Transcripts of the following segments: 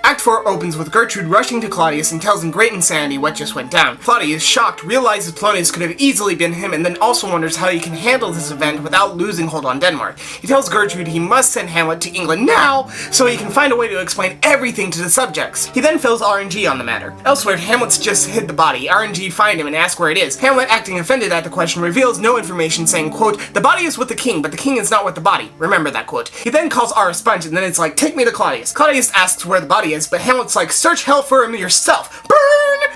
Act 4 opens with Gertrude rushing to Claudius and tells in great insanity what just went down. Claudius, shocked, realizes Polonius could have easily been him and then also wonders how he can handle this event without losing hold on Denmark. He tells Gertrude he must send Hamlet to England now so he can find a way to explain everything to the subjects. He then fills RNG on the matter. Elsewhere, Hamlet's just hid the body. RNG find him and ask where it is. Hamlet, acting offended at the question, reveals no information, saying, quote, "The body is with the king, but the king is not with the body." Remember that quote. He then calls R a sponge and then it's like, "Take me to Claudius." Claudius asks where the body is, but Hamlet's like, "Search hell for him yourself. Burn!"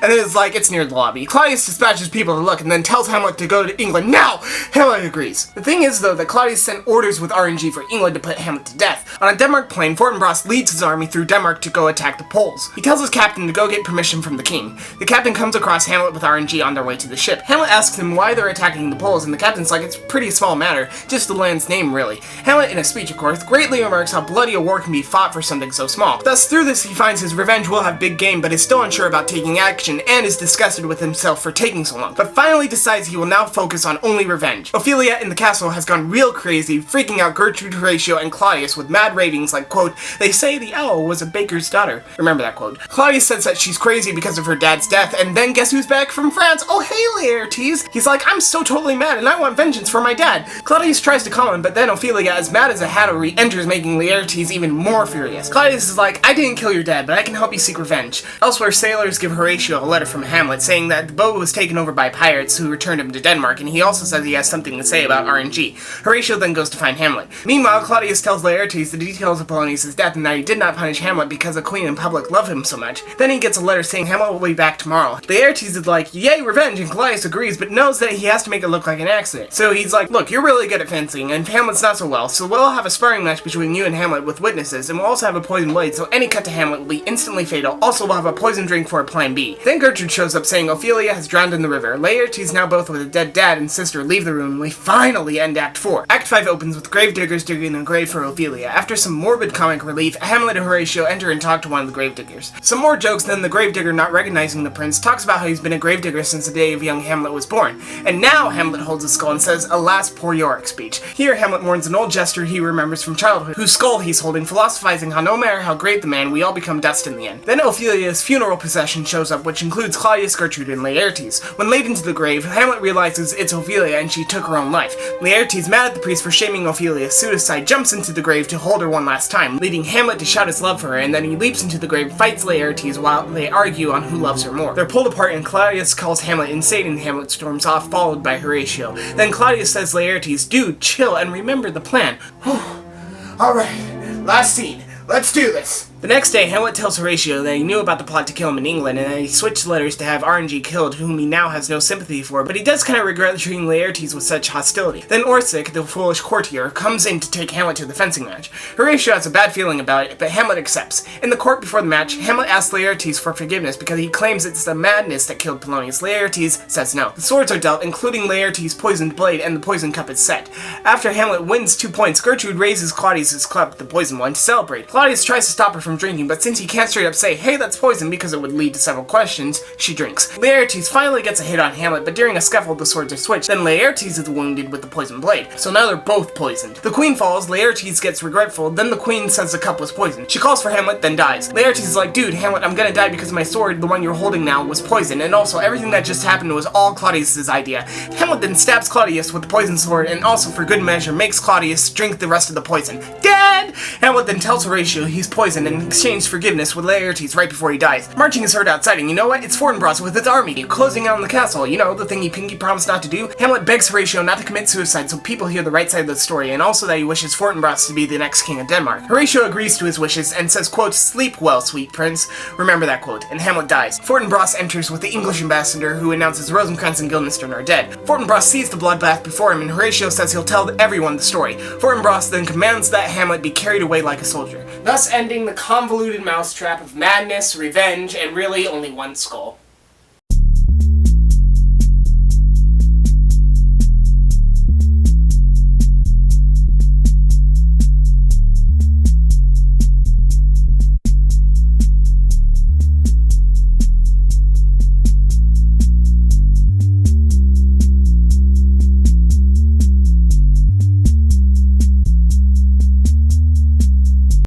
And then it's like, it's near the lobby. Claudius dispatches people to look and then tells Hamlet to go to England now. Hamlet agrees. The thing is though that Claudius sent orders with RNG for England to put Hamlet to death. On a Denmark plane, Fortinbras leads his army through Denmark to go attack the Poles. He tells his captain to go get permission from the king. The captain comes across Hamlet with RNG on their way to the ship. Hamlet asks him why they're attacking the Poles, and the captain's like, it's a pretty small matter, just the land's name really. Hamlet, in a speech of course, greatly remarks how bloody a war can be fought for something so small. Thus, through this he finds his revenge will have big game, but is still unsure about taking action and is disgusted with himself for taking so long, but finally decides he will now focus on only revenge. Ophelia in the castle has gone real crazy, freaking out Gertrude, Horatio, and Claudius with mad ravings like, quote, "They say the owl was a baker's daughter." Remember that quote. Claudius says that she's crazy because of her dad's death, and then guess who's back from France? Oh hey, Laertes! He's like, "I'm so totally mad and I want vengeance for my dad." Claudius tries to calm him, but then Ophelia, as mad as a hatter, re-enters, making Laertes even more furious. Claudius is like, "I didn't kill your dad, but I can help you seek revenge." Elsewhere, sailors give Horatio a letter from Hamlet saying that the boat was taken over by pirates who returned him to Denmark, and he also says he has something to say about RNG. Horatio then goes to find Hamlet. Meanwhile, Claudius tells Laertes the details of Polonius' death and that he did not punish Hamlet because the queen and public love him so much. Then he gets a letter saying Hamlet will be back tomorrow. Laertes is like, "Yay, revenge," and Claudius agrees, but knows that he has to make it look like an accident. So he's like, "Look, you're really good at fencing, and Hamlet's not so well, so we'll have a sparring match between you and Hamlet with witnesses, and we'll also have a poison blade, so any cut to Hamlet will be instantly fatal. Also, we'll have a poison drink for a plan B." Then Gertrude shows up saying Ophelia has drowned in the river. Laertes, now both with a dead dad and sister, leave the room, and we finally end Act 4. Act 5 opens with gravediggers digging a grave for Ophelia. After some morbid comic relief, Hamlet and Horatio enter and talk to one of the gravediggers. Some more jokes, then the gravedigger, not recognizing the prince, talks about how he's been a gravedigger since the day of young Hamlet was born. And now Hamlet holds his skull and says, "Alas, poor Yorick" speech. Here Hamlet mourns an old jester he remembers from childhood, whose skull he's holding, philosophizing how no matter how great the man, we all become dust in the end. Then Ophelia's funeral procession shows up, which includes Claudius, Gertrude, and Laertes. When laid into the grave, Hamlet realizes it's Ophelia and she took her own life. Laertes, mad at the priest for shaming Ophelia's suicide, jumps into the grave to hold her one last time, leading Hamlet to shout his love for her, and then he leaps into the grave, fights Laertes while they argue on who loves her more. They're pulled apart and Claudius calls Hamlet insane and Hamlet storms off, followed by Horatio. Then Claudius says Laertes, "Dude, chill and remember the plan." Alright, last scene. Let's do this! The next day, Hamlet tells Horatio that he knew about the plot to kill him in England, and that he switched letters to have RNG killed, whom he now has no sympathy for, but he does kind of regret treating Laertes with such hostility. Then Orsic, the foolish courtier, comes in to take Hamlet to the fencing match. Horatio has a bad feeling about it, but Hamlet accepts. In the court before the match, Hamlet asks Laertes for forgiveness because he claims it's the madness that killed Polonius. Laertes says no. The swords are dealt, including Laertes' poisoned blade, and the poison cup is set. After Hamlet wins 2 points, Gertrude raises Claudius' cup, the poison one, to celebrate. Claudius tries to stop her from drinking, but since he can't straight up say, "Hey, that's poison," because it would lead to several questions, she drinks. Laertes finally gets a hit on Hamlet, but during a scuffle, the swords are switched. Then Laertes is wounded with the poison blade, so now they're both poisoned. The queen falls, Laertes gets regretful, then the queen says the cup was poisoned. She calls for Hamlet, then dies. Laertes is like, "Dude, Hamlet, I'm gonna die because my sword, the one you're holding now, was poisoned, and also everything that just happened was all Claudius' idea." Hamlet then stabs Claudius with the poison sword, and also for good measure makes Claudius drink the rest of the poison. Dead! Hamlet then tells Horatio he's poisoned and exchanges forgiveness with Laertes right before he dies. Marching is heard outside, and you know what? It's Fortinbras with its army, closing in on the castle. You know, the thing he pinky promised not to do? Hamlet begs Horatio not to commit suicide so people hear the right side of the story, and also that he wishes Fortinbras to be the next king of Denmark. Horatio agrees to his wishes and says, quote, "Sleep well, sweet prince." Remember that quote, and Hamlet dies. Fortinbras enters with the English ambassador, who announces Rosencrantz and Guildenstern are dead. Fortinbras sees the bloodbath before him, and Horatio says he'll tell everyone the story. Fortinbras then commands that Hamlet be carried away like a soldier, thus ending the convoluted mousetrap of madness, revenge, and really only one skull.